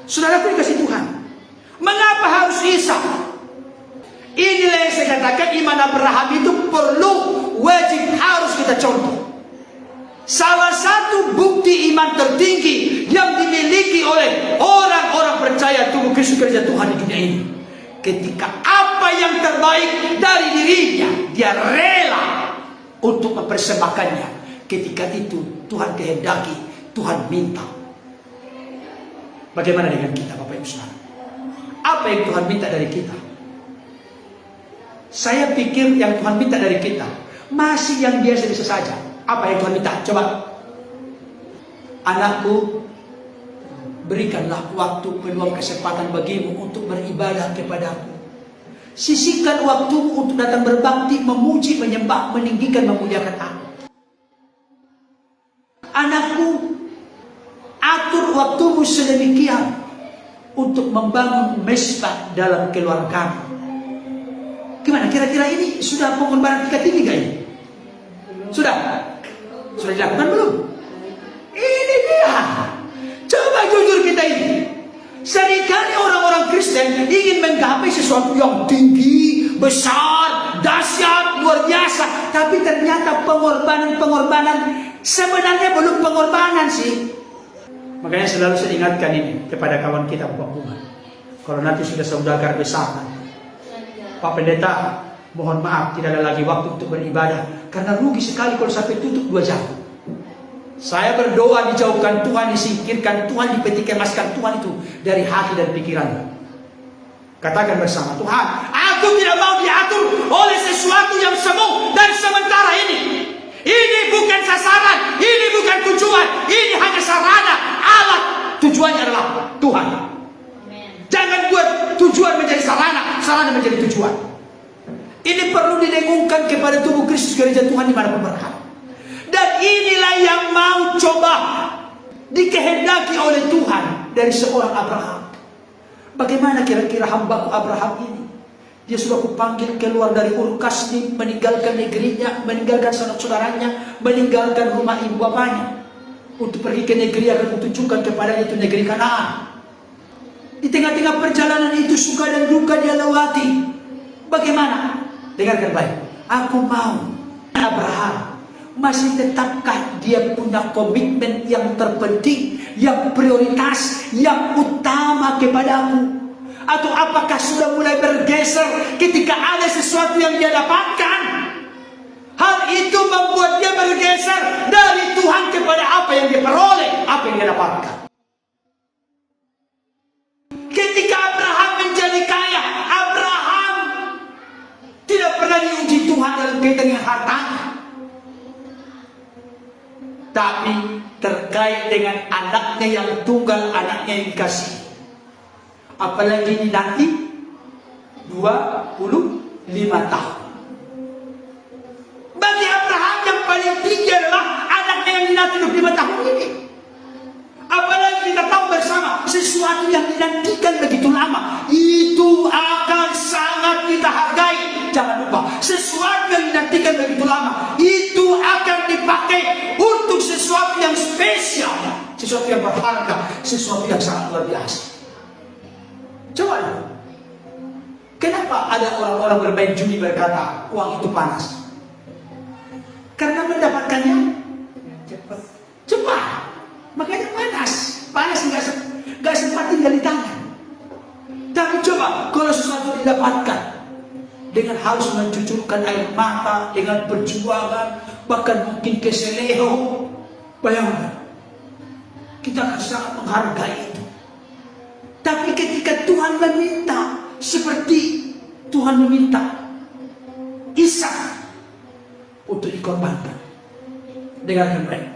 Saudaraku dikasih Tuhan, mengapa harus Ishak? Inilah yang saya katakan, iman Abraham itu perlu, wajib, harus kita contoh. Salah satu bukti iman tertinggi yang dimiliki oleh orang-orang percaya tubuh Kristus kerja Tuhan di dunia ini, ketika apa yang terbaik dari dirinya dia rela untuk mempersembahkannya. Ketika itu Tuhan kehendaki, Tuhan minta. Bagaimana dengan kita, Bapak Ibu Saudara? Apa yang Tuhan minta dari kita? Saya pikir yang Tuhan minta dari kita masih yang biasa-biasa saja. Apa yang Tuhan minta? Coba. Anakku, berikanlah waktu peluang kesempatan bagimu untuk beribadah kepadaku. Sisihkan waktumu untuk datang berbakti, memuji, menyembah, meninggikan, memuliakan aku. Anakku, atur waktumu sedemikian untuk membangun mesbah dalam keluargamu. Gimana? Kira-kira ini sudah pengorbanan tingkat tinggi gak ini? Sudah? Sudah dilakukan belum? Ini dia. Coba jujur kita ini. Seringkali orang-orang Kristen ingin menggapai sesuatu yang tinggi, besar, dahsyat, luar biasa. Tapi ternyata pengorbanan sebenarnya belum pengorbanan sih. Makanya selalu saya ingatkan ini kepada kawan kita, Bapak Bunga. Kalau nanti sudah saudagar besar, Pak Pendeta, mohon maaf, tidak ada lagi waktu untuk beribadah. Karena rugi sekali kalau sampai tutup 2 jam. Saya berdoa dijauhkan Tuhan, disingkirkan Tuhan, dipetikemaskan Tuhan itu dari hati dan pikiran. Katakan bersama, Tuhan, aku tidak mau diatur oleh sesuatu yang semu dan sementara ini. Ini bukan sasaran, ini bukan tujuan, ini hanya sarana, alat. Tujuannya adalah Tuhan. Jangan buat tujuan menjadi sarana, sarana menjadi tujuan. Ini perlu didengungkan kepada tubuh Kristus gereja Tuhan dimanapun berada. Dan inilah yang mau coba dikehendaki oleh Tuhan dari seorang Abraham. Bagaimana kira-kira hambaku Abraham ini? Dia sudah kupanggil keluar dari Ur Kasdim, meninggalkan negerinya, meninggalkan saudara-saudaranya, meninggalkan rumah ibu bapaknya, untuk pergi ke negeri yang akan kutunjukkan kepadanya, itu negeri Kanaan. Di tengah-tengah perjalanan itu suka dan duka dia lewati. Bagaimana? Dengarkan baik. Aku mau Abraham masih tetapkah dia punya komitmen yang terpenting, yang prioritas, yang utama kepadamu? Atau apakah sudah mulai bergeser ketika ada sesuatu yang dia dapatkan? Hal itu membuat dia bergeser dari Tuhan kepada apa yang dia peroleh, apa yang dia dapatkan. Ketika Abraham menjadi kaya, Abraham tidak pernah diuji Tuhan dalam kaitan dengan hartanya. Tapi terkait dengan anaknya yang tunggal, anaknya yang dikasih. Apalagi ini nanti 25 tahun. Bagi Abraham yang paling tinggi adalah anaknya yang dinanti 25 tahun ini. Apalagi kita tahu bersama sesuatu yang dinantikan begitu lama, itu akan sangat kita hargai. Jangan lupa, sesuatu yang dinantikan begitu lama, itu akan dipakai untuk sesuatu yang spesial, sesuatu yang berharga, sesuatu yang sangat luar biasa. Coba lihat, kenapa ada orang-orang bermain judi berkata uang itu panas? Karena mendapatkannya cepat, makanya panas. Panas nggak sempat tinggal di tangan. Tapi coba kalau sesuatu didapatkan dengan harus mencucurkan air mata, dengan perjuangan, bahkan mungkin keseleho, bayangkan, kita akan sangat menghargai itu. Tapi ketika Tuhan meminta, seperti Tuhan meminta Ishak untuk dikorbankan, dengarkan baik.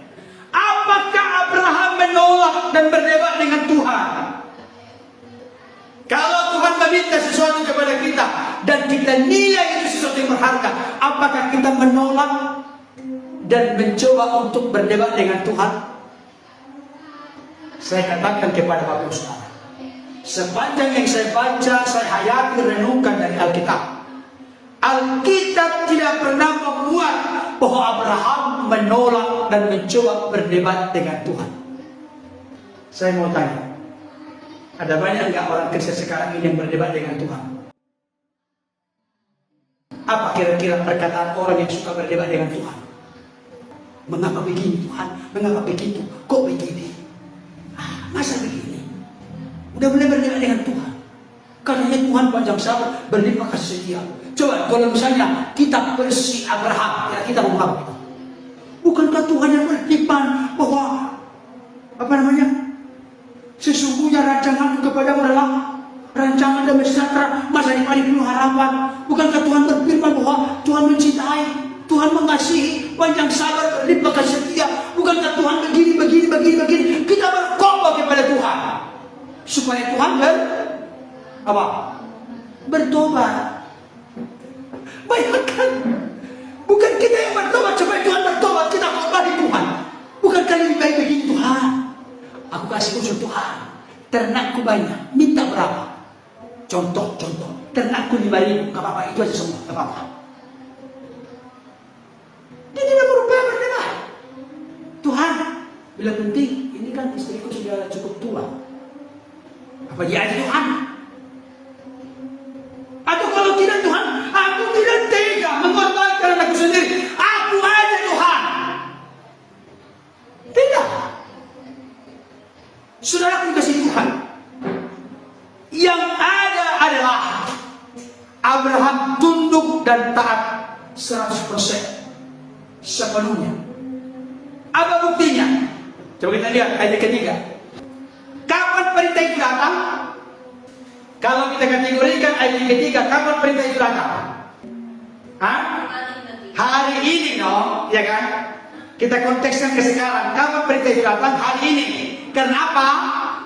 Apakah Abraham menolak dan berdebat dengan Tuhan? Kalau Tuhan meminta sesuatu kepada kita dan kita nilai itu sesuatu yang berharga, apakah kita menolak dan mencoba untuk berdebat dengan Tuhan? Saya katakan kepada Bapak Ibu Saudara, sepanjang yang saya baca, saya hayati, renungkan dari Alkitab, Alkitab tidak pernah membuat bahwa Abraham menolak dan mencoba berdebat dengan Tuhan. Saya mau tanya, Ada banyak nggak orang Kristen sekarang ini yang berdebat dengan Tuhan? Apa kira-kira perkataan orang yang suka berdebat dengan Tuhan? Mengapa begini Tuhan? Mengapa begitu? Kok begini? Masa begini? Udah mulai berdebat dengan Tuhan. Karena Tuhan panjang sabar, berlimpah kasih setia. Coba kalau misalnya kita versi Abraham, ya kita mau apa? Bukankah Tuhan yang berfirman bahwa apa namanya? Sesungguhnya rancangan kepadamu adalah rancangan damai sejahtera, masa depan penuh harapan. Bukankah Tuhan berfirman bahwa Tuhan mencintai, Tuhan mengasihi, panjang sabar, berlimpah kasih setia. Bukankah Tuhan begini? Kita berkorban kepada Tuhan supaya Tuhan bertobat. Bayangkan, bukan kita yang bertobat supaya Tuhan bertobat, kita korbani Tuhan. Bukankah lebih baik begini Tuhan? Aku kasih usul Tuhan, ternakku banyak, minta berapa? Contoh, ternakku 5.000, gak apa-apa, itu aja semua, gak apa-apa. Dia tidak berubah berdebat. Tuhan, bila penting, ini kan istriku sudah cukup tua. Apa dia aja Tuhan? Atau kalau tidak Tuhan, aku tidak tega mengorbankan anakku sendiri. Aku aja Tuhan. Tidak. Saudara kasih Tuhan. Yang ada adalah Abraham tunduk dan taat 100% sepenuhnya. Apa buktinya? Coba kita lihat ayat ketiga. Kapan perintah itu datang? Kalau kita kategorikan ayat ketiga, kapan perintah itu datang? Hari ini, no? Ya kan? Kita kontekskan ke sekarang. Kapan perintah itu datang? Hari ini. Kenapa?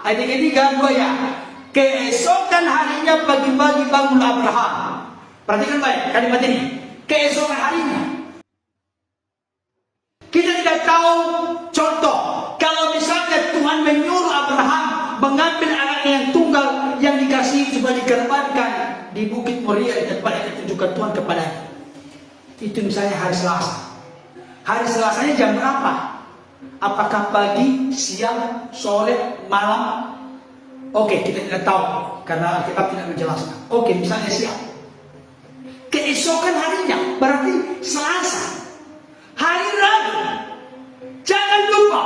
Ayat ketiga, 2 ya. Keesokan harinya pagi-pagi bangun Abraham. Perhatikan baik kalimat ini. Keesokan harinya. Kita tidak tahu contoh. Kalau misalnya Tuhan menyuruh Abraham mengambil anaknya yang tunggal yang dikasih supaya dikorbankan di Bukit Moria di tempat yang ditunjukkan Tuhan kepadanya. Itu misalnya hari Selasa. Hari Selasanya jam berapa? Apakah pagi, siang, sore, malam? Oke, kita tidak tahu karena Alkitab tidak menjelaskan. Oke, misalnya siang. Keesokan harinya berarti Selasa. Hari Rabu. Jangan lupa,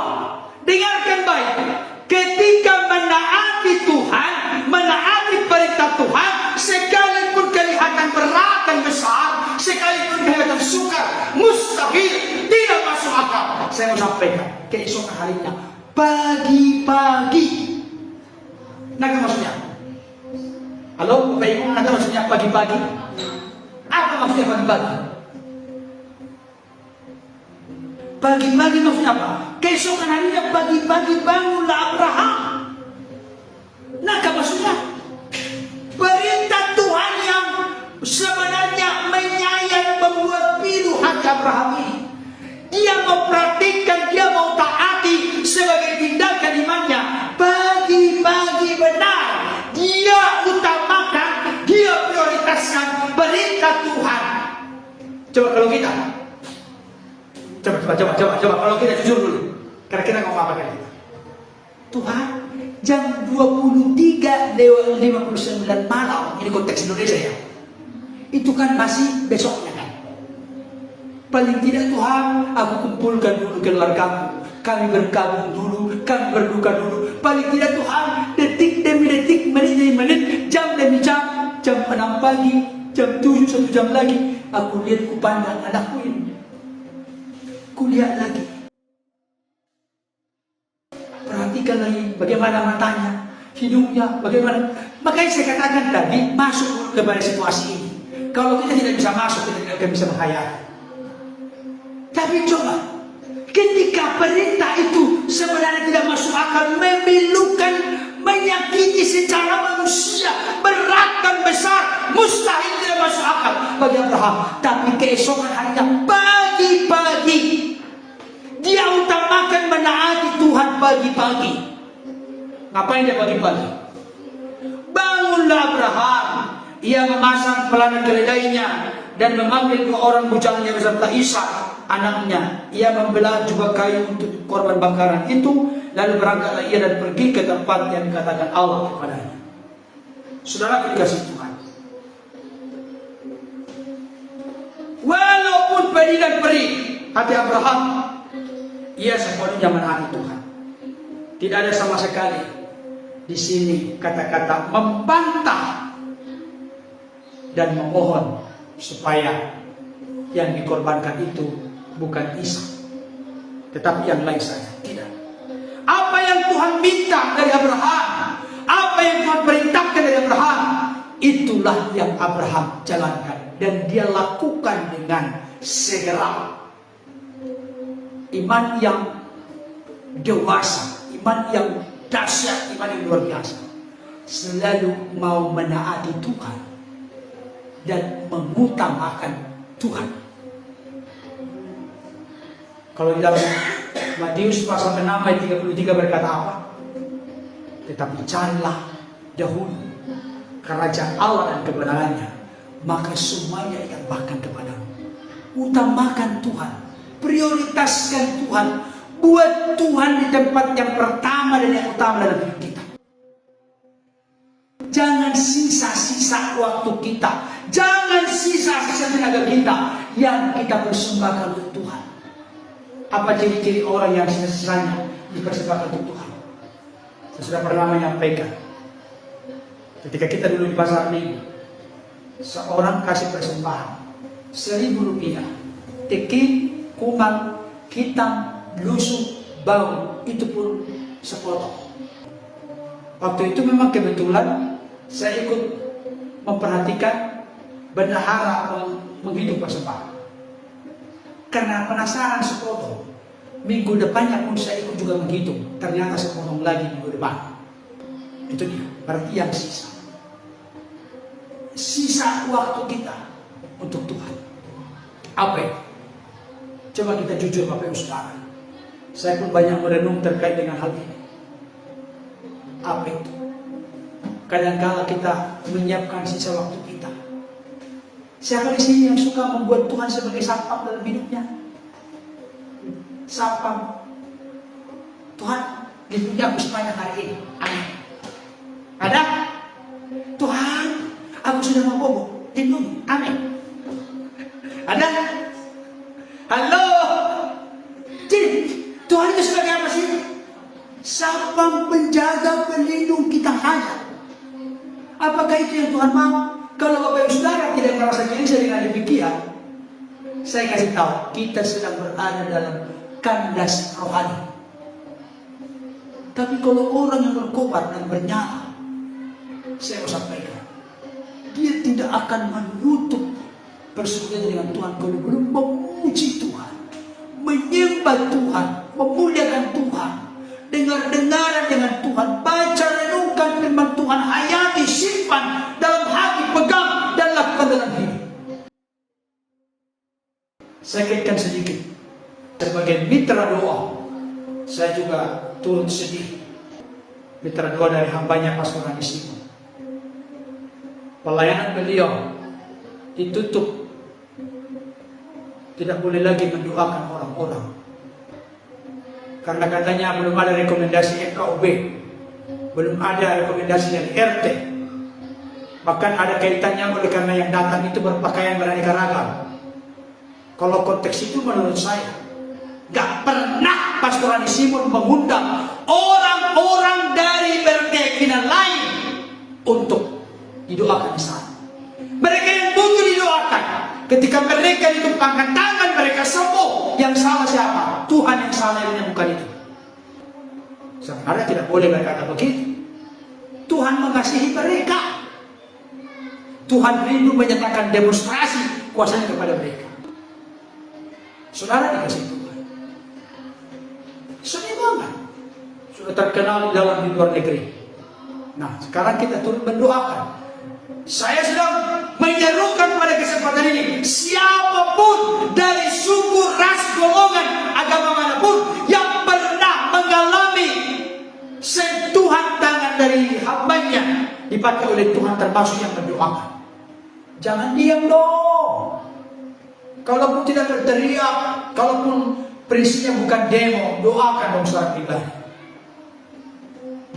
dengarkan baik. Ketika menaati Tuhan, menaati perintah Tuhan, sekalipun kelihatan berat dan besar, sekalipun kelihatan sukar, mustahil, tidak masuk akal. Saya mau sampaikan, keesokan harinya, pagi-pagi. Naga maksudnya? Halo, Bapak Ibu, naga maksudnya pagi-pagi? Apa maksudnya pagi-pagi? Pagi-pagi maksudnya apa? Keesokan harinya pagi-pagi bangunlah Abraham. Nah, maksudnya perintah Tuhan yang sebenarnya menyayang membuat pilu hati Abraham ini. Dia mau praktikkan, dia mau taati sebagai tindakan imannya. Pagi-pagi benar, dia utamakan, dia prioritaskan perintah Tuhan. Coba kalau kita Coba kalau kita jujur dulu. Kira-kira ngomong apa kan kita? Tuhan, jam 23:59 malam, ini konteks Indonesia ya. Itu kan masih besoknya kan. Paling tidak Tuhan, aku kumpulkan dulu keluargamu. Kami berkabung dulu, kami berduka dulu. Paling tidak Tuhan, detik demi detik, menit demi menit, jam demi jam, jam 6 pagi, jam 7, 1 jam lagi, aku lihat, ku pandang anakku ini. Kulihat lagi. Perhatikan lagi bagaimana matanya, hidungnya, bagaimana. Makanya saya katakan tadi, masuk kepada situasi ini. Kalau kita tidak bisa masuk, kita tidak akan bisa menghayati. Tapi coba, ketika perintah itu sebenarnya tidak masuk akal, memilukan, menyakiti secara manusia, berat dan besar, mustahil tidak masuk akal bagi Abraham. Tapi keesokan harinya, pagi-pagi, dia utamakan menaati Tuhan pagi-pagi. Ngapain dia pagi-pagi? Bangunlah Abraham. Ia memasang pelana keledainya dan memanggil 2 orang bujangnya beserta Ishak anaknya. Ia membelah juga kayu untuk korban bakaran itu. Lalu berangkatlah ia dan pergi ke tempat yang dikatakan Allah kepadanya. Saudara dikasih Tuhan, walaupun pedih dan perih hati Abraham, ia sepenuhnya menaati Tuhan. Tidak ada sama sekali di sini kata-kata membantah dan memohon supaya yang dikorbankan itu bukan Ishak, tetapi yang lain saja. Tidak. Apa yang Tuhan minta dari Abraham, apa yang Tuhan perintahkan dari Abraham, itulah yang Abraham jalankan dan dia lakukan dengan segera. Iman yang dewasa, iman yang dahsyat, iman yang luar biasa, selalu mau menaati Tuhan dan mengutamakan Tuhan. Kalau di dalam Matius pasal 6 ayat 33 berkata apa? Tetapi carilah dahulu kerajaan Allah dan kebenarannya, maka semuanya ditambahkan kepadamu. Utamakan Tuhan, prioritaskan Tuhan, buat Tuhan di tempat yang pertama dan yang utama dalam hidup kita. Jangan sisa-sisa waktu kita, jangan sisa-sisa tenaga kita yang kita persembahkan untuk Tuhan. Apa ciri-ciri orang yang sisa-sisanya dipersembahkan untuk Tuhan? Saya sudah pernah menyampaikan, ketika kita dulu di pasar Minggu, seorang kasih persembahan 1.000 rupiah, teki, kuman, hitam, lusuk, bau, itu pun sepotong. Waktu itu memang kebetulan saya ikut memperhatikan bendahara menghitung persembahan. Karena penasaran sepotong, minggu depannya pun saya ikut juga menghitung. Ternyata sepotong lagi minggu depan. Itu dia, berarti yang sisa. Sisa waktu kita untuk Tuhan. Apa itu? Coba kita jujur Bapak Ibu Saudara. Saya pun banyak merenung terkait dengan hal ini. Apa itu? Kadang-kala kita menyiapkan sisa waktu kita. Siapa di sini yang suka membuat Tuhan sebagai satpam dalam hidupnya? Satpam. Tuhan, lindungi aku sepanjang hari ini. Amin. Ada? Tuhan, aku sudah mau bobo. Lindungi. Amin. Ada? Halo? Jadi, Tuhan itu sebagai apa sih? Satpam, penjaga, pelindung kita hanya. Apakah itu yang Tuhan mau? Kalau Bapak Ibu Saudara tidak merasa gelisah dengan demikian, saya kasih tahu, kita sedang berada dalam kandas rohani. Tapi kalau orang yang berkobar dan bernyala, saya mau sampaikan, dia tidak akan menutup persekutuan dengan Tuhan kalau belum memuji Tuhan, menyembah Tuhan, memuliakan Tuhan, dengar-dengaran dengan Tuhan, baca renungkan firman Tuhan, hayati, simpan dalam hati, pegang dan lakukan dalam hidup. Saya kaitkan sedikit sebagai mitra doa. Saya juga turut sedih. Mitra doa dari hambanya Pastor Rani Simon. Pelayanan beliau ditutup, tidak boleh lagi mendoakan orang-orang. Karena katanya belum ada rekomendasi FKUB, belum ada rekomendasi dari RT. Bahkan ada kaitannya oleh karena yang datang itu berpakaian beraneka ragam. Kalau konteks itu menurut saya, gak pernah Pastor Rani Simon mengundang orang-orang dari berkeyakinan lain untuk didoakan di sana. Mereka yang butuh didoakan, ketika mereka ditumpangkan tangan, mereka sembuh. Yang salah siapa? Tuhan yang salah, yang bukan itu. Sebenarnya tidak boleh berkata begitu. Tuhan mengasihi mereka. Tuhan rindu menyatakan demonstrasi kuasanya kepada mereka. Saudara dikasih Tuhan. Sedih banget. Sudah terkenal di dalam di luar negeri. Nah, sekarang kita turut mendoakan. Saya sedang menyerukan pada kesempatan ini, siapapun dari suku, ras, golongan, agama manapun yang pernah mengalami sentuhan tangan dari hambanya dipakai oleh Tuhan, termasuk yang mendoakan. Jangan diam dong. Kalaupun tidak berteriak, kalaupun prinsipnya bukan demo, doakan dong secara pribadi.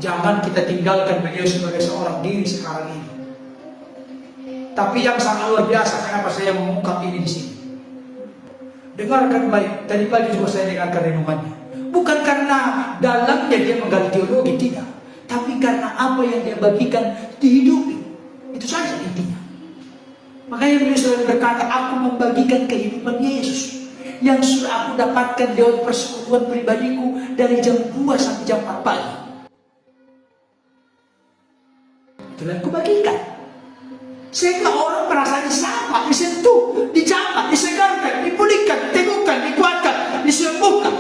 Jangan kita tinggalkan beliau sebagai seorang diri sekarang ini. Tapi yang sangat luar biasa, kenapa saya mengungkap ini di sini? Dengarkan baik, tadi pagi juga saya dengarkan renungannya. Bukan karena dalamnya dia menggali teologi, tidak. Tapi karena apa yang dia bagikan dihidupi. Itu saja intinya. Makanya beliau selalu berkata, aku membagikan kehidupan Yesus yang sudah aku dapatkan lewat persekutuan pribadiku dari jam 2 sampai jam 4 pagi. Itulah yang aku bagikan. Sehingga orang merasa disapa, disentuh, dicatat, disegarkan, dipulihkan, diteguhkan, dikuatkan, disembuhkan.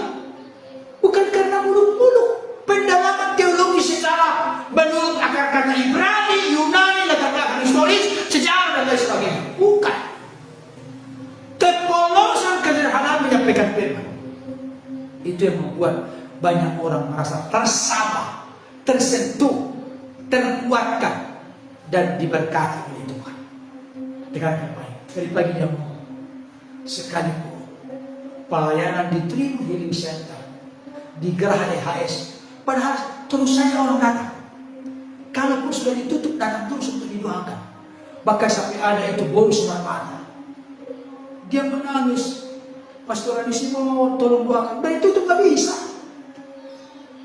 Bukan karena muluk-muluk, pendalaman teologi secara menurut akar kata Ibrani, Yunani, latar belakang historis, sejarah dan lain sebagainya. Bukan. Kepolosan kesederhanaan menyampaikan firman. Itu yang membuat banyak orang merasa tersapa, tersentuh, terkuatkan, dan diberkati oleh Tuhan. Dengan yang baik. Dari pagi dia ngomong, sekalipun pelayanan di Trim Healing Center, di Geraha EHS, padahal terus saja orang datang. Kalaupun sudah ditutup, datang terus untuk didoakan. Bahkan sampai ada itu bonus mata. Dia menangis. Pastor Anisimo, tolong doakan. Baik tutup gak bisa.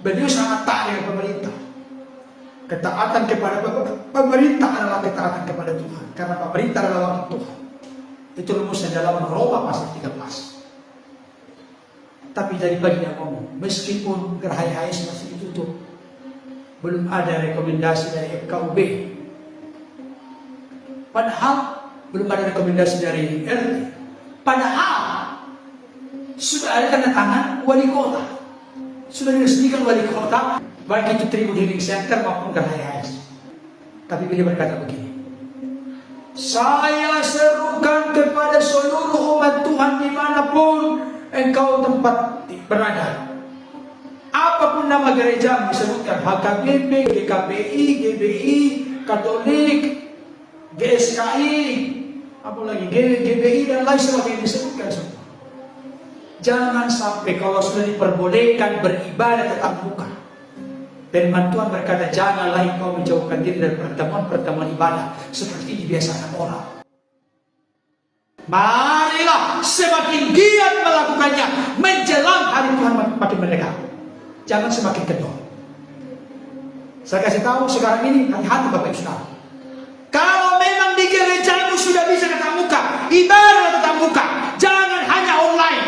Beliau sangat taat dengan pemerintah. Ketaatan kepada pemerintah adalah ketaatan kepada Tuhan. Karena pemerintah adalah wakil Tuhan. Itu rumusnya dalam Roma pasal 13. Tapi dari pagi dia ngomong, meskipun Geraha EHS masih ditutup, belum ada rekomendasi dari FKUB. Padahal belum ada rekomendasi dari RT. Padahal sudah ada tanda tangan wali kota. Sudah diresmikan wali kota, baik itu Tribun Healing Center maupun Geraha EHS. Tapi beliau berkata begini, saya serukan kepada seluruh umat Tuhan dimanapun engkau tempat berada. Apapun nama gereja disebutkan, HKBP, GKBI, GBI, Katolik, GSKI, apalagi GBI dan lain sebagainya disebutkan semua. Jangan sampai kalau sudah diperbolehkan beribadah tetap muka. Firman Tuhan berkata, janganlah engkau menjauhkan diri dari pertemuan-pertemuan ibadah seperti dibiasakan orang. Marilah semakin giat melakukannya menjelang hari Tuhan makin mendekat. Jangan semakin kendor. Saya kasih tahu sekarang ini, hati-hati Bapak Ibu Saudara. Kalau memang di gerejamu sudah bisa tatap muka, ibadah tatap muka, jangan hanya online.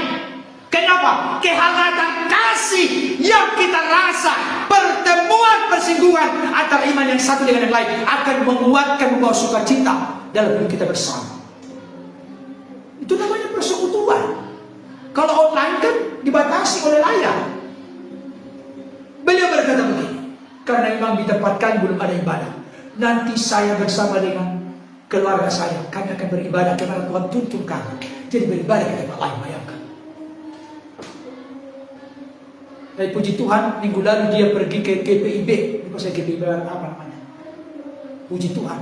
Kenapa? Kehangatan kasih yang kita rasa, pertemuan persinggungan antara iman yang satu dengan yang lain akan menguatkan, membawa sukacita dalam hidup kita bersama. Itu namanya persekutuan. Kalau online kan dibatasi oleh layar. Beliau berkata begini, karena memang di tempat kami belum ada ibadah. Nanti saya bersama dengan keluarga saya, kami akan beribadah karena Tuhan tuntun kami. Jadi beribadah ke tempat lain, bayangkan. Dan puji Tuhan, minggu lalu dia pergi ke GPIB. Lupa saya GPIB apa namanya. Puji Tuhan,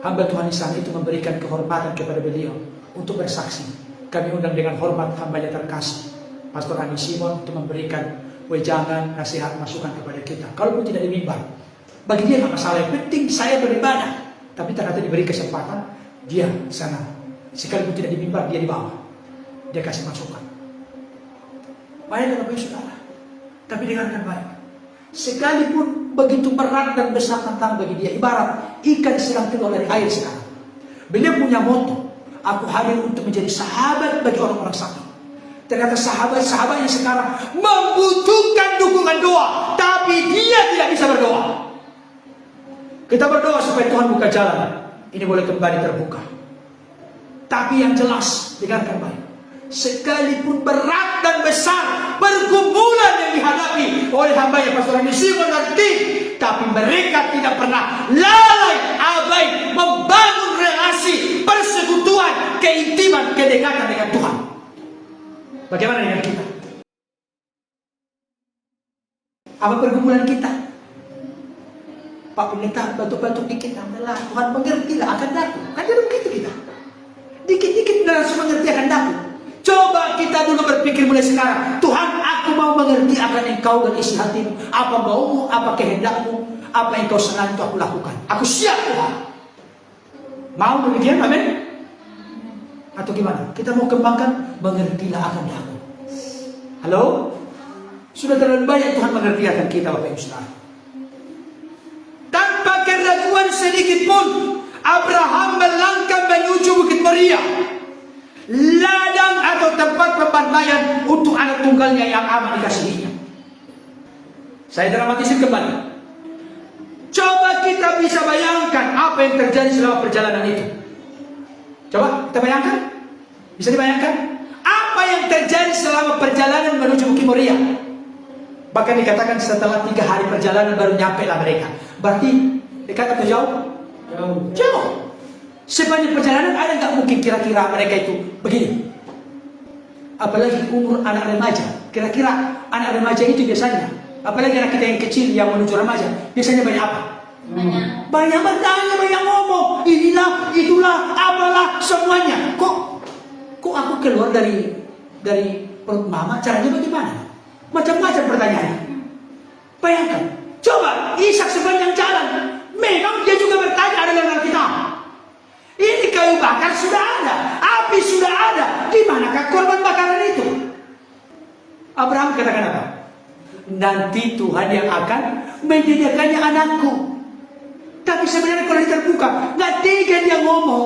hamba Tuhan di sana itu memberikan kehormatan kepada beliau untuk bersaksi. Kami undang dengan hormat hambanya terkasih Pastor Andi Simon untuk memberikan wejangan, nasihat, masukan kepada kita. Kalaupun tidak di mimbar, bagi dia nggak masalah. Yang penting saya beribadah. Tapi ternyata diberi kesempatan, dia sana. Sekalipun tidak di mimbar, dia di bawah. Dia kasih masukan. Baik Bapak Ibu Saudara. Tapi dengarkan baik. Sekalipun begitu berat dan besar tentang bagi dia, ibarat ikan sedang keluar dari air sekarang. Beliau punya moto, aku hadir untuk menjadi sahabat bagi orang-orang sakit. Ternyata sahabat-sahabatnya sekarang membutuhkan dukungan doa, tapi dia tidak bisa berdoa. Kita berdoa supaya Tuhan buka jalan, ini boleh kembali terbuka. Tapi yang jelas, dengarkan baik. Sekalipun berat dan besar pergumulan yang dihadapi oleh hambanya Pastor Andi Simon dan tim, tapi mereka tidak pernah lalai abai membangun relasi persekutuan, keintiman, kedekatan dengan Tuhan. Bagaimana dengan kita? Apa pergumulan kita? Pak Pendeta batuk-batuk dikit, alhamdulillah Tuhan mengertilah akan daku. Kan dia begitu kita. Dikit-dikit langsung mengerti akan daku. Coba kita dulu berpikir mulai sekarang, Tuhan aku mau mengerti akan Engkau dan isi hatimu. Apa maumu, apa kehendakmu, apa yang Engkau senang itu aku lakukan. Aku siap Tuhan. Mau demikian, amin? Atau gimana? Kita mau kembangkan, mengertilah akan daku. Halo? Sudah terlalu banyak Tuhan mengerti akan kita, Bapak Ibu Saudara. Tanpa keraguan sedikit pun, Abraham melangkah menuju Bukit Moria, ladang atau tempat pembantaian untuk anak tunggalnya yang amat dikasihinya. Saya dramatisir kembali. Coba kita bisa bayangkan apa yang terjadi selama perjalanan itu. Coba kita bayangkan. Bisa dibayangkan apa yang terjadi selama perjalanan menuju Bukit Moria. Bahkan dikatakan setelah 3 hari perjalanan baru nyampe lah mereka. Berarti dekat atau jauh? Jauh. Sepanjang perjalanan ada nggak mungkin kira-kira mereka itu begini? Apalagi umur anak remaja. Kira-kira anak remaja itu biasanya, apalagi anak kita yang kecil yang menuju remaja, biasanya banyak apa? Banyak bertanya, banyak ngomong. Inilah, itulah, apalah, semuanya. Kok aku keluar dari perut mama? Caranya bagaimana? Macam-macam pertanyaan. Bayangkan. Coba Ishak sepanjang jalan, memang dia juga bertanya ada dalam Alkitab. Ini kayu bakar sudah ada, api sudah ada, di manakah korban bakaran itu? Abraham katakan apa? Nanti Tuhan yang akan menyediakannya anakku. Tapi sebenarnya kalau terbuka, nggak tega dia ngomong.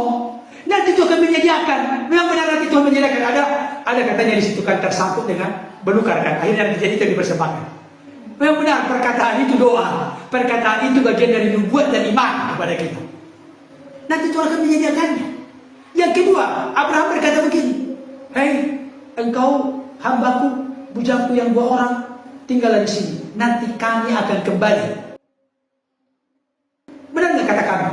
Nanti Tuhan menyediakan. Memang benar nanti Tuhan menyediakan. Ada katanya di situ kan tersangkut dengan belukar kan. Akhirnya terjadi itu dipersembahkan. Memang benar perkataan itu doa. Perkataan itu bagian dari nubuat dan iman kepada kita. Nanti Tuhan akan menyediakannya. Yang kedua, Abraham berkata begini. Hei, engkau hambaku, bujangku yang 2 orang, tinggallah di sini. Nanti kami akan kembali. Benar nggak kata kami?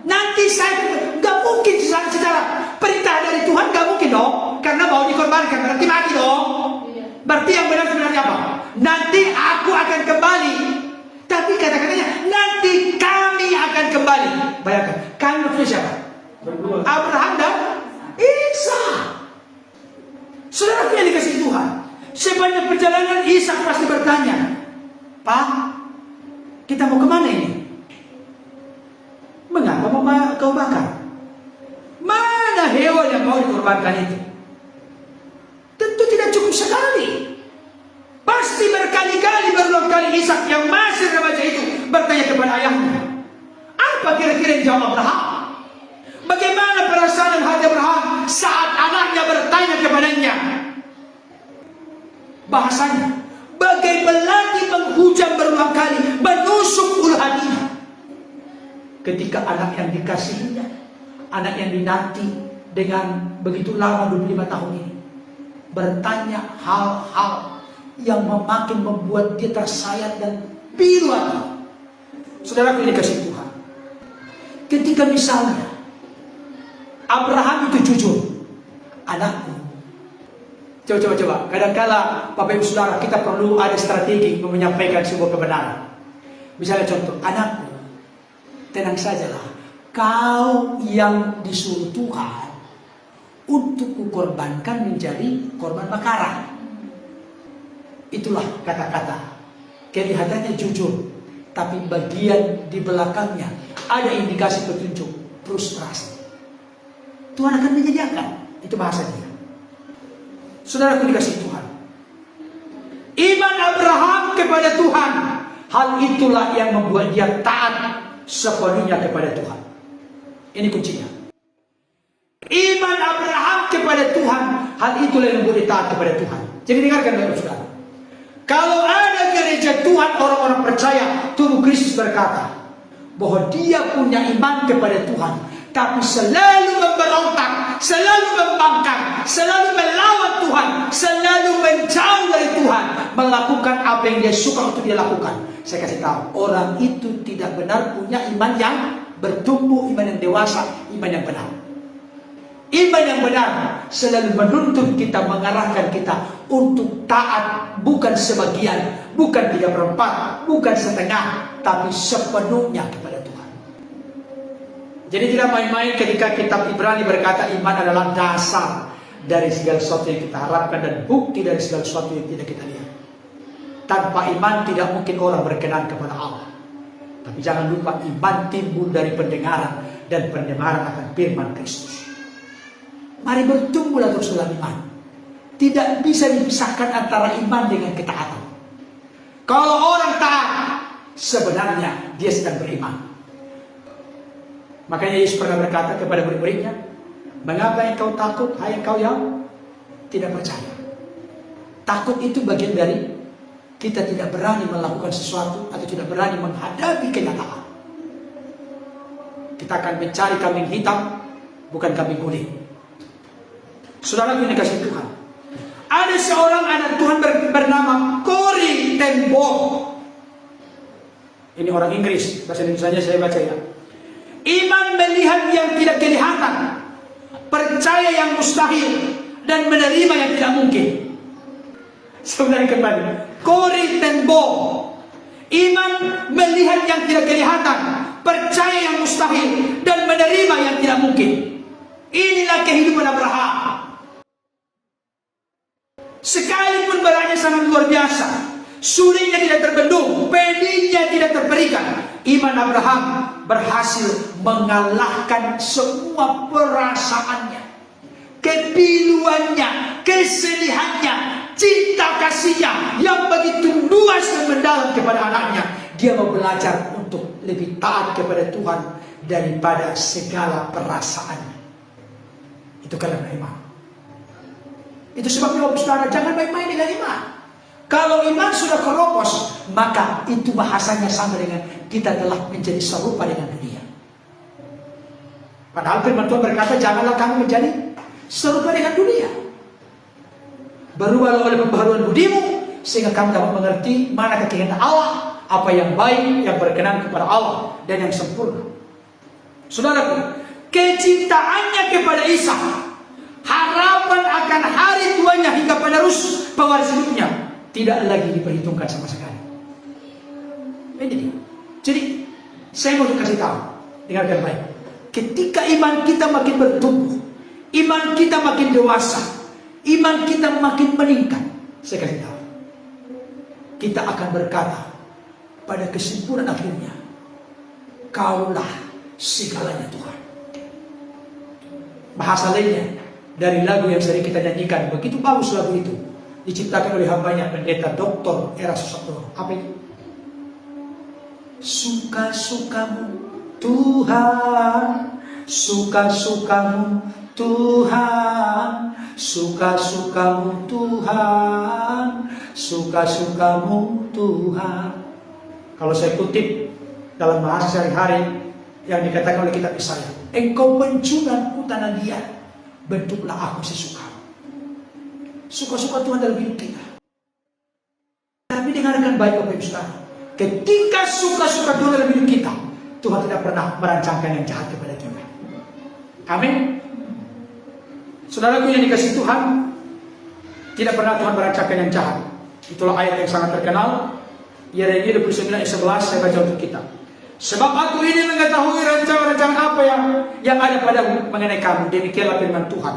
Nanti saya nggak mungkin secara perintah dari Tuhan nggak mungkin dong. Karena mau dikorbankan berarti mati dong. Berarti yang benar sebenarnya apa? Nanti aku akan kembali. Tapi kata-katanya nanti kami akan kembali. Bayangkan, kami maksudnya siapa? Berdua. Abraham dan Ishak. Saudaraku yang dikasihi Tuhan, sepanjang perjalanan Ishak pasti bertanya, Pak, kita mau kemana ini? Mengapa mau kau bakar? Mana hewan yang mau dikorbankan itu? Tentu tidak cukup sekali. Pasti berkali-kali, berulang kali Ishak yang masih remaja itu bertanya kepada ayahnya. Apa kira-kira yang jawab Abraham? Bagaimana perasaan dan hati Abraham saat anaknya bertanya kepadanya? Bahasanya, bagai belati menghujam berulang kali, menusuk ulu hatinya. Ketika anak yang dikasihinya, anak yang dinanti dengan begitu lama 25 tahun ini, bertanya hal-hal yang makin membuat dia tersayat dan pilu hati. Saudara yang dikasihi Tuhan, ketika misalnya Abraham itu jujur, anakku. Coba. Kadang-kala Bapak Ibu Saudara, kita perlu ada strategi menyampaikan sebuah kebenaran. Misalnya contoh, anakku, tenang sajalah. Kau yang disuruh Tuhan untuk kukorbankan menjadi korban bakaran. Itulah kata-kata. Kelihatannya jujur, tapi bagian di belakangnya ada indikasi petunjuk frustrasi. Tuhan akan menyediakan. Itu bahasa dia. Saudaraku dikasihi Tuhan, iman Abraham kepada Tuhan, hal itulah yang membuat dia taat sepenuhnya kepada Tuhan. Ini kuncinya. Iman Abraham kepada Tuhan, hal itulah yang membuat dia taat kepada Tuhan. Jadi dengarkan Bapak Saudara, kalau ada gereja Tuhan, orang-orang percaya, tubuh Kristus berkata bahwa dia punya iman kepada Tuhan, tapi selalu memberontak, selalu membangkang, selalu melawan Tuhan, selalu menjauh dari Tuhan, melakukan apa yang dia suka untuk dia lakukan. Saya kasih tahu, orang itu tidak benar punya iman yang bertumbuh, iman yang dewasa, iman yang benar. Iman yang benar selalu menuntut kita, mengarahkan kita untuk taat, bukan sebagian, bukan 3/4, bukan setengah, tapi sepenuhnya kepada Tuhan. Jadi tidak main-main ketika kitab Ibrani berkata iman adalah dasar dari segala sesuatu yang kita harapkan dan bukti dari segala sesuatu yang tidak kita lihat. Tanpa iman tidak mungkin orang berkenan kepada Allah. Tapi jangan lupa iman timbul dari pendengaran, dan pendengaran akan firman Kristus. Mari bertumbuhlah terus dalam iman. Tidak bisa dipisahkan antara iman dengan ketaatan. Kalau orang taat, sebenarnya dia sedang beriman. Makanya Yesus pernah berkata kepada murid-muridnya, mengapa engkau takut, hai engkau yang tidak percaya? Takut itu bagian dari kita tidak berani melakukan sesuatu atau tidak berani menghadapi kenyataan. Kita akan mencari kambing hitam, bukan kambing kuning. Saudara yang dikasihi Tuhan, ada seorang anak Tuhan bernama Corrie ten Boom. Ini orang Inggris, bahasa Indonesia saya baca ya. Iman melihat yang tidak kelihatan, percaya yang mustahil, dan menerima yang tidak mungkin. Saudara kembali, Corrie ten Boom. Iman melihat yang tidak kelihatan, percaya yang mustahil, dan menerima yang tidak mungkin. Inilah kehidupan Abraham. Sekalipun barangnya sangat luar biasa, sulitnya tidak terbendung, pedihnya tidak terberikan, iman Abraham berhasil mengalahkan semua perasaannya, kepiluannya, kesedihannya, cinta kasihnya yang begitu luas dan mendalam kepada anaknya. Dia mau belajar untuk lebih taat kepada Tuhan daripada segala perasaannya. Itu karena iman. Itu sebabnya saudara jangan main-main dengan iman. Kalau iman sudah keropos, maka itu bahasanya sama dengan kita telah menjadi serupa dengan dunia. Padahal firman Tuhan berkata, janganlah kamu menjadi serupa dengan dunia. Berubahlah oleh pembaharuan budimu, sehingga kamu dapat mengerti mana kehendak Allah, apa yang baik, yang berkenan kepada Allah, dan yang sempurna. Saudaraku, kecintaannya kepada Isa, harapan akan hari tuanya hingga penerus pewaris hidupnya, tidak lagi diperhitungkan sama sekali. Ini dia. Jadi saya mau kasih tahu, dengarkan baik. Ketika iman kita makin bertumbuh, iman kita makin dewasa, iman kita makin meningkat, saya kasih tahu, kita akan berkata pada kesimpulan akhirnya, Kaulah segalanya Tuhan. Bahasa lainnya dari lagu yang sering kita nyanyikan, begitu bagus lagu itu, diciptakan oleh hambanya pendeta Dr. Erastus Sabtono. Apa itu? Suka-sukamu Tuhan, suka-sukamu Tuhan, suka-sukamu Tuhan, suka-sukamu Tuhan. Kalau saya kutip dalam bahasa sehari-hari yang dikatakan oleh kitab Yesaya, engkau pencurangku tanah liat, bentuklah aku sesuka. Suka-suka Tuhan dalam hidup kita. Tapi dengarkan baik Bapak Ibu Saudara, ketika suka-suka Tuhan dalam hidup kita, Tuhan tidak pernah merancangkan yang jahat kepada kita. Amin. Saudaraku yang dikasihi Tuhan, tidak pernah Tuhan merancangkan yang jahat. Itulah ayat yang sangat terkenal, Yeremia 29 ayat 11, saya baca untuk kita. Sebab aku ini mengetahui rancangan-rancangan apa yang ada padamu mengenai kamu, demikianlah firman Tuhan,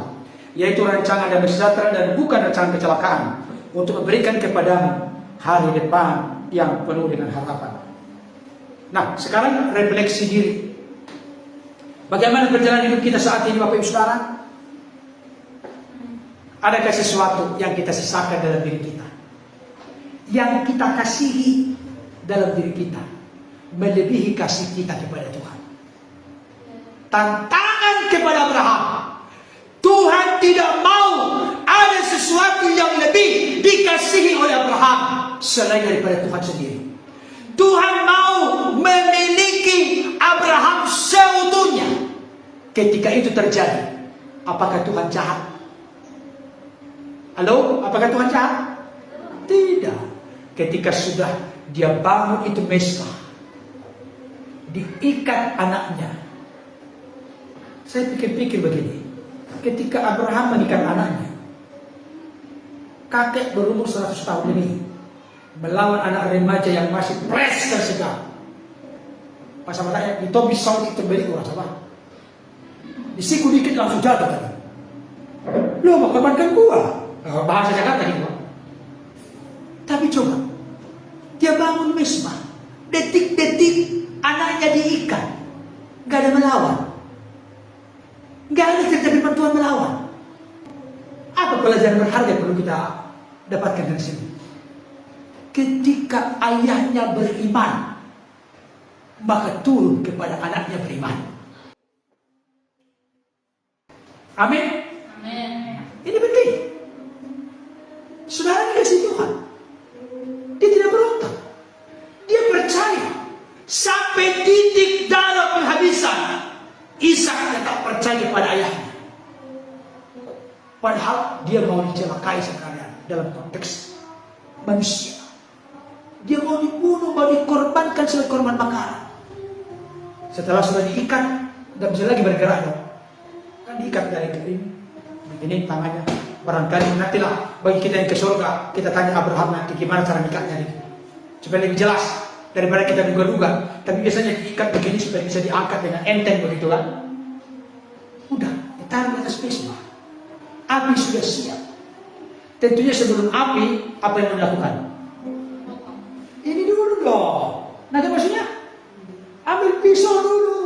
yaitu rancangan damai sejahtera dan bukan rancangan kecelakaan, untuk memberikan kepadamu hari depan yang penuh dengan harapan. Nah, sekarang refleksi diri. Bagaimana berjalan hidup kita saat ini Bapak Ibu Saudara? Adakah sesuatu yang kita sisakan dalam diri kita, yang kita kasihi dalam diri kita, melebihi kasih kita kepada Tuhan? Tantangan kepada Abraham, Tuhan tidak mau ada sesuatu yang lebih dikasihi oleh Abraham selain daripada Tuhan sendiri. Tuhan mau memiliki Abraham seutuhnya. Ketika itu terjadi, apakah Tuhan jahat? Halo, apakah Tuhan jahat? Tidak. Ketika sudah dia bangun itu mesbah, diikat anaknya. Saya pikir-pikir begini, ketika Abraham menikah anaknya, kakek berumur 100 tahun ini melawan anak remaja yang masih fresh dan segar. Pas sama rakyat di topi saudi terbeli orang sama. Disiku dikit langsung jatuh tadi. Lo mau korbankan gua? Bahasa Jakarta gitu. Tapi coba, dia bangun mesbah, detik-detik anaknya diikat, gak ada melawan, gak ada terjadi bantuan melawan. Apa pelajaran berharga yang perlu kita dapatkan dari sini? Ketika ayahnya beriman, maka turun kepada anaknya beriman. Amin. Amin. Ini penting. Saudara dikasih Tuhan, dia tidak berontak, dia percaya sampai titik darah penghabisan. Ishak tetap percaya pada ayahnya, padahal dia mau dicelakai sekalian dalam konteks manusia. Dia mau dibunuh, mau dikorbankan sebagai korban bakaran. Setelah sudah diikat, tidak bisa lagi bergerak dong. Kan diikat dari ini, begini tangannya. Barangkali nantilah bagi kita yang ke surga, kita tanya Abraham nanti gimana cara nikahnya ini, supaya lebih jelas daripada kita duga-duga. Tapi biasanya diikat begini supaya bisa diangkat dengan enteng begitu kan. Udah, ditaruh di atas mesbah. Api sudah siap. Tentunya sebelum api, apa yang dilakukan? Ini dulu dong. Nanti maksudnya ambil pisau dulu.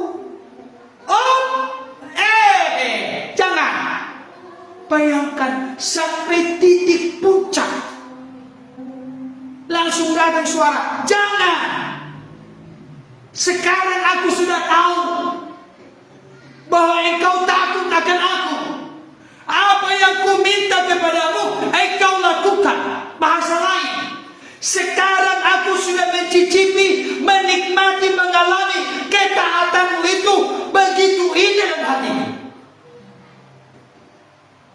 Oh, jangan. Bayangkan sampai titik puncak, langsung datang suara, jangan. Sekarang aku sudah tahu bahwa engkau takut akan aku. Apa yang ku minta kepadamu, engkau lakukan. Bahasa lain, sekarang aku sudah mencicipi, menikmati, mengalami ketaatanmu itu begitu indah dalam hatiku.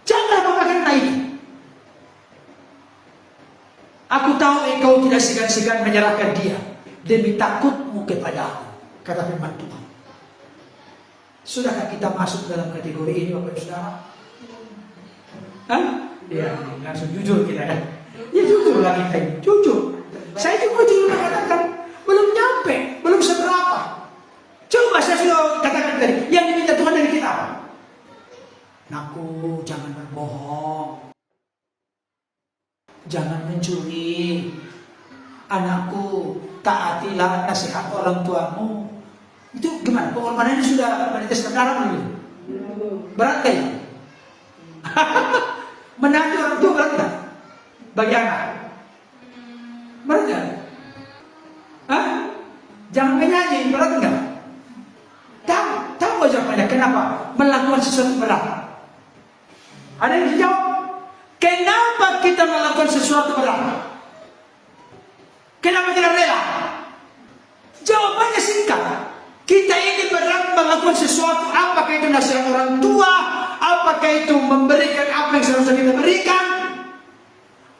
Jangan apa karena ini. Aku tahu engkau tidak segan-segan menyerahkan dia demi takutmu kepada aku, kata firman Tuhan. Sudahkah kita masuk dalam kategori ini, Bapak Saudara? Hah? Ya, langsung jujur kita ya. Ya jujur lah kita ini, jujur. Saya juga jujur mengatakan belum nyampe, belum seberapa. Coba saya sudah katakan tadi, yang diminta Tuhan dari kita apa? Naku, jangan berbohong, jangan mencuri. Anakku, taatilah nasihat orang tuamu. Itu gimana? Pengorbanannya sudah menetes darah belum? Berat gak ya? Menantu orang tua berat gak? Bagi anak? Berat gak? Hah? Jangan menyanyi, berat gak? Tahu jawabannya kenapa melakukan sesuatu berat? Ada yang bisa jawab? Kenapa kita melakukan sesuatu berat? Kenapa tidak rela? Jawabannya singkat. Kita ini berat melakukan sesuatu, apakah itu nasihat orang tua, apakah itu memberikan apa yang seharusnya kita berikan,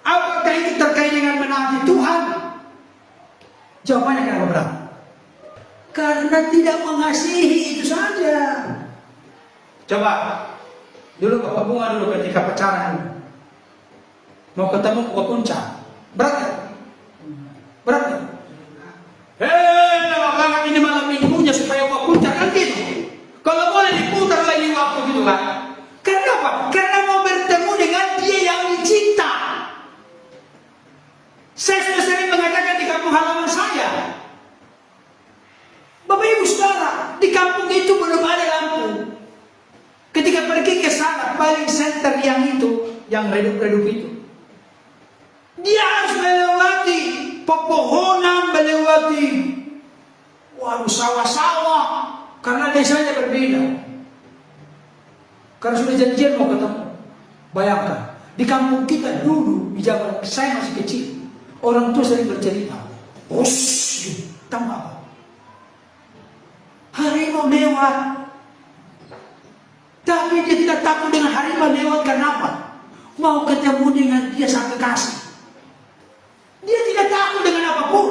apakah itu terkait dengan menaati Tuhan? Jawabannya kenapa berat? Karena tidak mengasihi, itu saja. Coba dulu Bapak Bunga dulu ketika pacaran mau ketemu Bapak Punca, berat gak? Berat gak? Lama banget ini malam minggunya supaya Bapak Punca kan gitu. Kalau boleh diputar lagi waktu gitu kan. Kenapa? Karena mau bertemu dengan dia yang dicinta. Saya sudah sering mengatakan di kampung halaman saya, Bapak Ibu Saudara, di kampung itu belum ada lampu. Ketika pergi ke sana, paling center yang itu, yang redup-redup itu, dia harus melewati pepohonan, melewati sawah-sawah, karena desanya berbeda. Karena sudah janjian mau ketemu. Bayangkan, di kampung kita dulu, di zaman saya masih kecil, orang tua sering bercerita, tahu apa? Harimau lewat, tapi dia tidak takut dengan harimau lewat. Kenapa? Mau ketemu dengan dia sang kekasih. Dia tidak takut dengan apapun.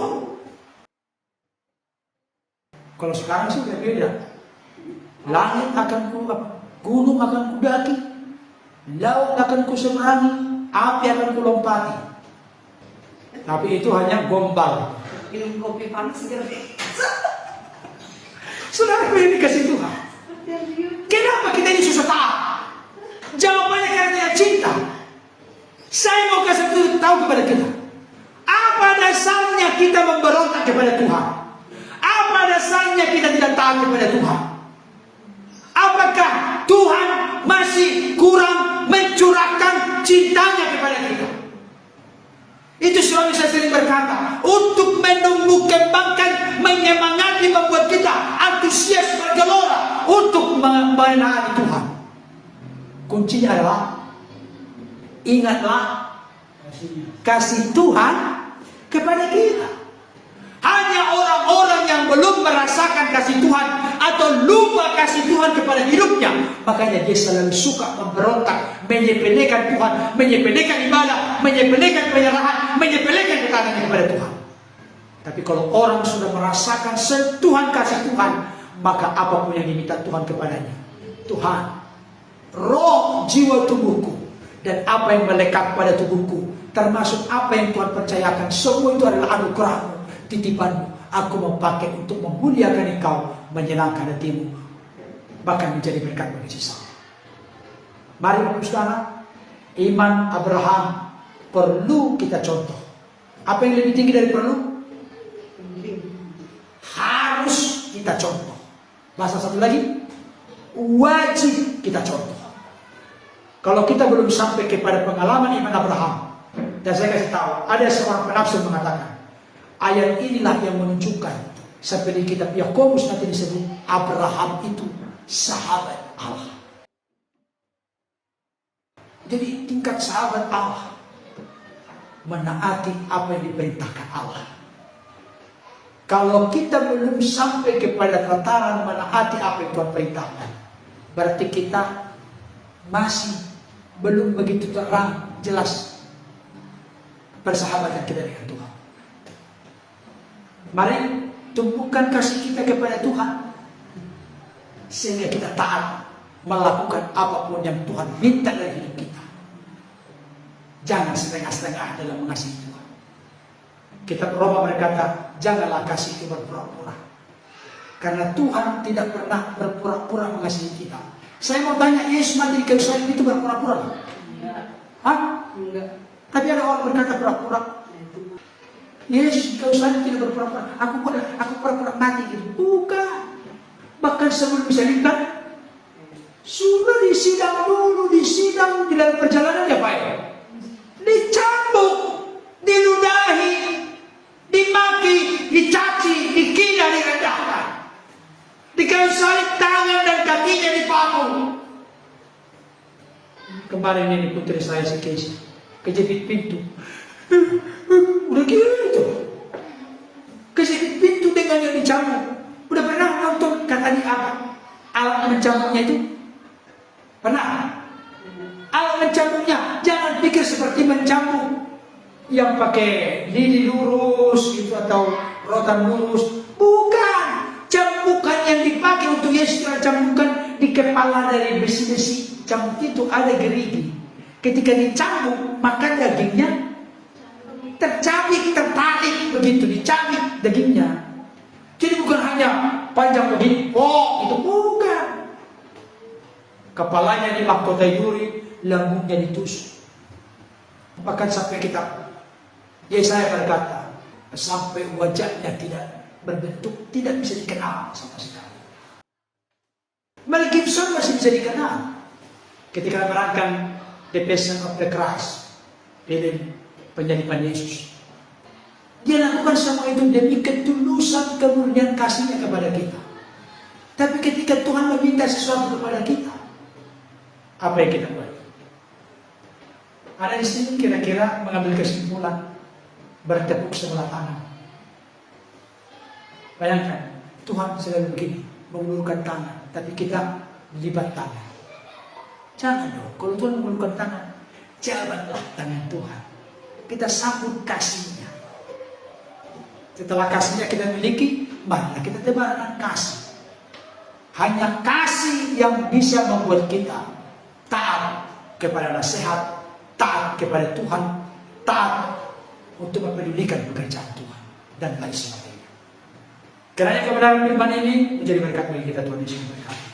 Kalau sekarang sih berbeda. Langit akan ku, gunung akan kudaki, laut akan kuseberangi, api akan kulompati. Tapi itu hanya gombal. Minum kopi panas segera. Saudara ini dikasih Tuhan. Kenapa kita ini susah taat? Jawabannya karena dia cinta. Saya mau kasih tahu kepada kita. Apa dasarnya kita memberontak kepada Tuhan? Apa dasarnya kita tidak taat kepada Tuhan? Apakah Tuhan masih kurang mencurahkan cintanya kepada kita? Itu suami saya sering berkata, untuk menumbuh kembangkan, menyemangati, membuat kita antusias bergelora untuk menaati Tuhan. Kuncinya adalah, ingatlah kasih Tuhan kepada kita. Hanya orang-orang yang belum merasakan kasih Tuhan atau lupa kasih Tuhan kepada hidupnya, makanya dia selalu suka memberontak, menyepelekan Tuhan, menyepelekan ibadah, menyepelekan penyerahan, menyepelekan ketaatan kepada Tuhan. Tapi kalau orang sudah merasakan sentuhan kasih Tuhan, maka apapun yang diminta Tuhan kepadanya, Tuhan, roh, jiwa, tubuhku, dan apa yang melekat pada tubuhku, termasuk apa yang Tuhan percayakan, semua itu adalah anugerah-Mu, titipanmu. Aku mau pakai untuk memuliakan Engkau, menyenangkan hatimu, bahkan menjadi berkat bagi sesama. Mari Bapak Saudara, iman Abraham perlu kita contoh. Apa yang lebih tinggi dari perlu? Harus kita contoh. Bahasa satu lagi, wajib kita contoh. Kalau kita belum sampai kepada pengalaman iman Abraham, dan saya kasih tahu, ada seorang penafsir mengatakan, ayat inilah yang menunjukkan sampai di kitab Yakobus nanti disebut Abraham itu sahabat Allah. Jadi tingkat sahabat Allah menaati apa yang diperintahkan Allah. Kalau kita belum sampai kepada tataran menaati apa yang Tuhan perintahkan, berarti kita masih belum begitu terang jelas persahabatan kita dengan Tuhan. Mari tumbuhkan kasih kita kepada Tuhan, sehingga kita taat melakukan apapun yang Tuhan minta dari hidup kita. Jangan setengah-setengah dalam mengasihi Tuhan. Kitab Roma berkata, janganlah kasih itu berpura-pura, karena Tuhan tidak pernah berpura-pura mengasihi kita. Saya mau tanya, Yesus mati di kayu salib itu berpura-pura? Hah? Enggak. Tapi ada orang berkata pura-pura. Yesus di kayu salib tidak berpura-pura. Aku pura-pura mati gitu. Bukan. Bahkan sebelum disalibkan, sudah disidang dulu, disidang di dalam perjalanan ya Pak ya. Dicambuk, diludahi, dimaki, dicaci, dikina, direndahkan. Di kayu salib tangan dan kakinya dipaku. Kemarin ini putri saya si Casey kejepit pintu. Udah gitu. Kejepit pintu dengan yang dicambuk. Udah pernah nonton kata di apa? Alat mencambuknya itu? Pernah? Alat mencambuknya jangan pikir seperti mencambuk yang pakai lidi lurus gitu atau rotan lurus. Bukan. Cambukan yang dipakai untuk Yesus adalah cambukan di kepala dari besi-besi. Cambuk itu ada gerigi. Ketika dicambuk, maka dagingnya tercabik, tertarik begitu, dicabik dagingnya. Jadi bukan hanya panjang begini, oh itu bukan. Kepalanya dimahkotai duri, lambungnya ditusuk. Bahkan sampai kita, Yesaya berkata, sampai wajahnya tidak berbentuk, tidak bisa dikenal sama sekali. Mel Gibson masih bisa dikenal ketika memerankan The Passion of the Christ, film penyaliban Yesus. Dia lakukan semua itu demi ketulusan kemurnian kasihnya kepada kita. Tapi ketika Tuhan meminta sesuatu kepada kita, apa yang kita buat? Ada di sini kira-kira mengambil kesimpulan bertepuk sebelah tangan. Bayangkan, Tuhan selalu begini, mengulurkan tangan, tapi kita libat tangan. Jangan dong, kalau Tuhan mengulurkan tangan, jabatlah tangan Tuhan. Kita sambut kasihnya. Setelah kasihnya kita miliki, marilah kita tebarkan kasih. Hanya kasih yang bisa membuat kita taat kepada nasihat, taat kepada Tuhan, taat untuk mempedulikan pekerjaan Tuhan, dan lain sebagainya. Karena kebenaran firman ini menjadi berkat bagi kita, Tuhan Yesus memberkati.